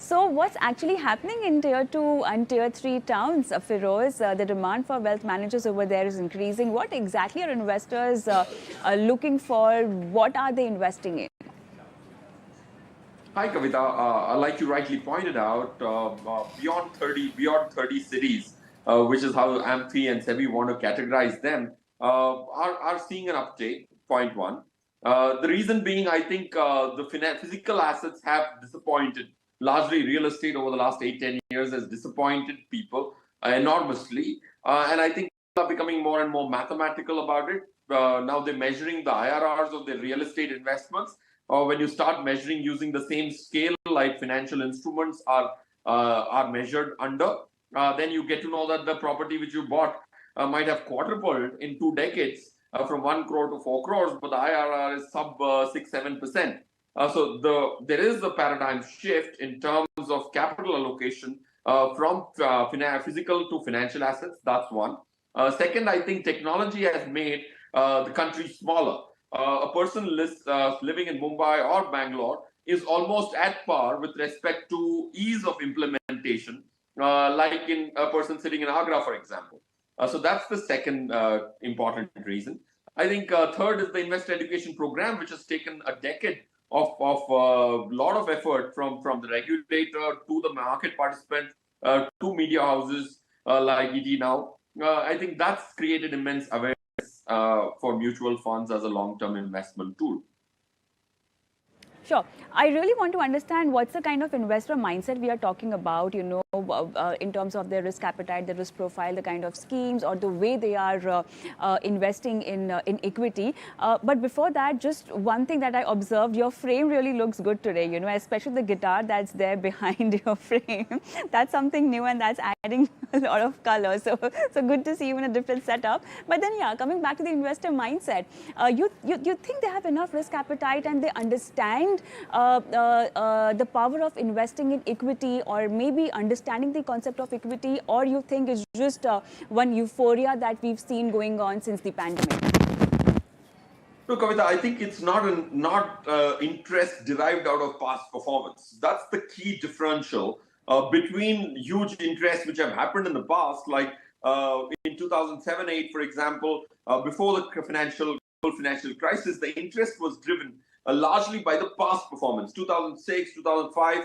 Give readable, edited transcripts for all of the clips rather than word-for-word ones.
So what's actually happening in Tier 2 and Tier 3 towns, Feroze? The demand for wealth managers over there is increasing. What exactly are investors looking for? What are they investing in? Hi, Kavita. Like you rightly pointed out, beyond 30 cities, which is how AMFI and SEBI want to categorize them, are seeing an uptake. Point one. The reason being, I think the physical assets have disappointed. Largely, real estate over the last 8-10 years has disappointed people enormously, and I think people are becoming more and more mathematical about it. Now they're measuring the IRRs of their real estate investments, or when you start measuring using the same scale like financial instruments are measured under, then you get to know that the property which you bought might have quadrupled in 2 decades, from 1 crore to 4 crores, but the IRR is sub 6-7%. There is a paradigm shift in terms of capital allocation from physical to financial assets. That's one. Second, I think technology has made the country smaller. A person living in Mumbai or Bangalore is almost at par with respect to ease of implementation, like in a person sitting in Agra, for example. So that's the second important reason. I think third is the investor education program, which has taken a decade of lot of effort from the regulator to the market participants to media houses like ET now. I think that's created immense awareness for mutual funds as a long-term investment tool. Sure. I really want to understand what's the kind of investor mindset we are talking about, in terms of their risk appetite, their risk profile, the kind of schemes or the way they are investing in equity. But before that, just one thing that I observed, your frame really looks good today, especially the guitar that's there behind your frame. That's something new and that's adding a lot of color. So good to see you in a different setup. But then, yeah, coming back to the investor mindset, you think they have enough risk appetite and they understand the power of investing in equity, or maybe understanding the concept of equity, or you think it's just one euphoria that we've seen going on since the pandemic? Look, Kavita, I think it's not interest derived out of past performance. That's the key differential between huge interests which have happened in the past, like in 2007-8, for example, before the financial crisis. The interest was driven largely by the past performance. 2006, 2005,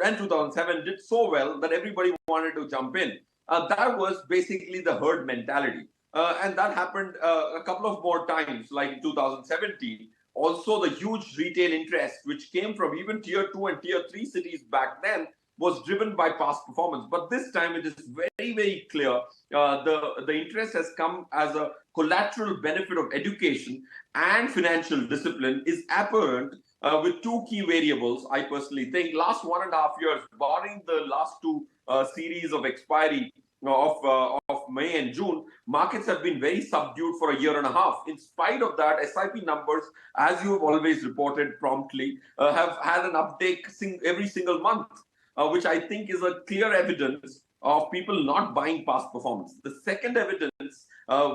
and 2007 did so well that everybody wanted to jump in. That was basically the herd mentality. And that happened a couple of more times, like in 2017. Also, the huge retail interest, which came from even Tier 2 and Tier 3 cities back then, was driven by past performance. But this time it is very, very clear the interest has come as a collateral benefit of education and financial discipline is apparent with two key variables. I personally think last 1.5 years, barring the last two series of expiry of May and June, markets have been very subdued for a year and a half. In spite of that, SIP numbers, as you have always reported promptly, have had an uptake every single month, which I think is a clear evidence of people not buying past performance. The second evidence,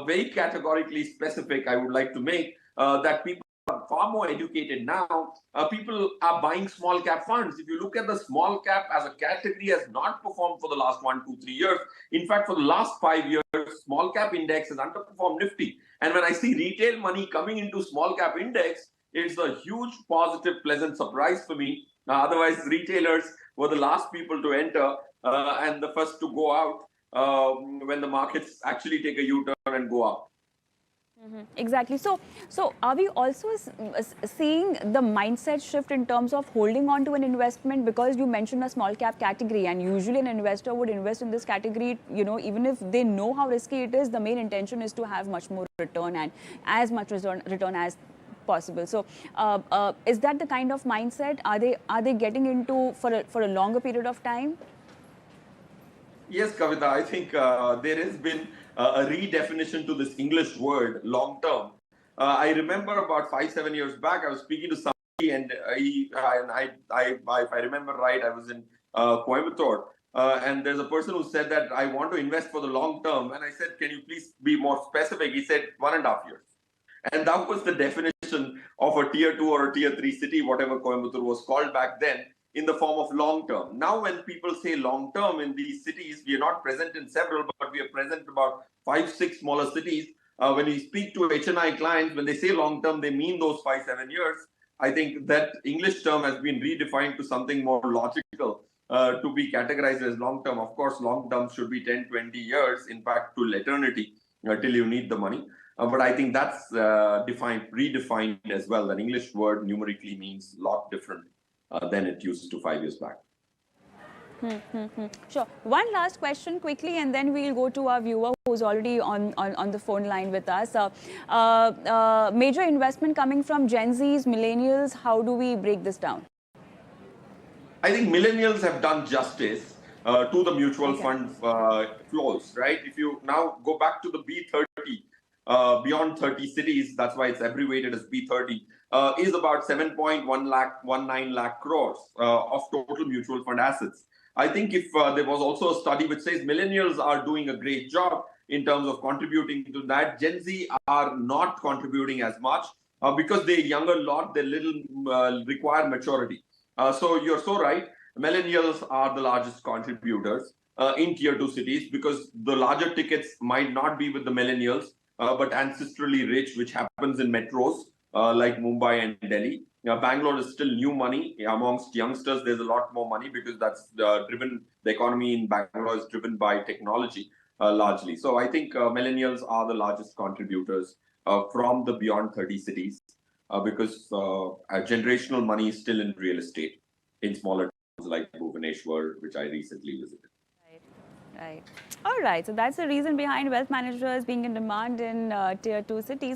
very categorically specific, I would like to make, that people are far more educated now. People are buying small cap funds. If you look at the small cap as a category, has not performed for the last 1, 2, 3 years. In fact, for the last 5 years, small cap index has underperformed Nifty. And when I see retail money coming into small cap index, it's a huge positive, pleasant surprise for me. Otherwise, retailers were the last people to enter and the first to go out when the markets actually take a U-turn and go up. Exactly. So are we also seeing the mindset shift in terms of holding on to an investment? Because you mentioned a small cap category, and usually an investor would invest in this category, even if they know how risky it is, the main intention is to have much more return and as much return as possible. So is that the kind of mindset? Are they getting into for a longer period of time? Yes, Kavita, I think there has been a redefinition to this English word, long term. I remember about 5-7 years back, I was speaking to somebody, and if I remember right, I was in Coimbatore. And there's a person who said that I want to invest for the long term. And I said, can you please be more specific? He said 1.5 years. And that was the definition of a Tier 2 or a Tier 3 city, whatever Coimbatore was called back then, in the form of long term. Now, when people say long term in these cities, we are not present in several, but we are present in about 5, 6 smaller cities. When we speak to HNI clients, when they say long term, they mean those 5, 7 years. I think that English term has been redefined to something more logical to be categorized as long term. Of course, long term should be 10, 20 years, in fact, to eternity till you need the money. But I think that's redefined as well. An English word numerically means a lot different than it used to 5 years back. Sure. One last question quickly, and then we'll go to our viewer who's already on the phone line with us. Major investment coming from Gen Zs, millennials. How do we break this down? I think millennials have done justice to the mutual fund flows, right? If you now go back to the B30, beyond 30 cities, that's why it's abbreviated as B30, is about 7.19 lakh crores of total mutual fund assets. I think if there was also a study which says millennials are doing a great job in terms of contributing to that, Gen Z are not contributing as much because they're younger lot, they little require maturity. So you're so right. Millennials are the largest contributors in tier 2 cities because the larger tickets might not be with the millennials, but ancestrally rich, which happens in metros like Mumbai and Delhi. Bangalore is still new money amongst youngsters. There's a lot more money because that's driven. The economy in Bangalore is driven by technology largely. So I think millennials are the largest contributors from the beyond 30 cities because generational money is still in real estate in smaller towns like Bhubaneswar, which I recently visited. Right. All right. So that's the reason behind wealth managers being in demand in tier 2 cities.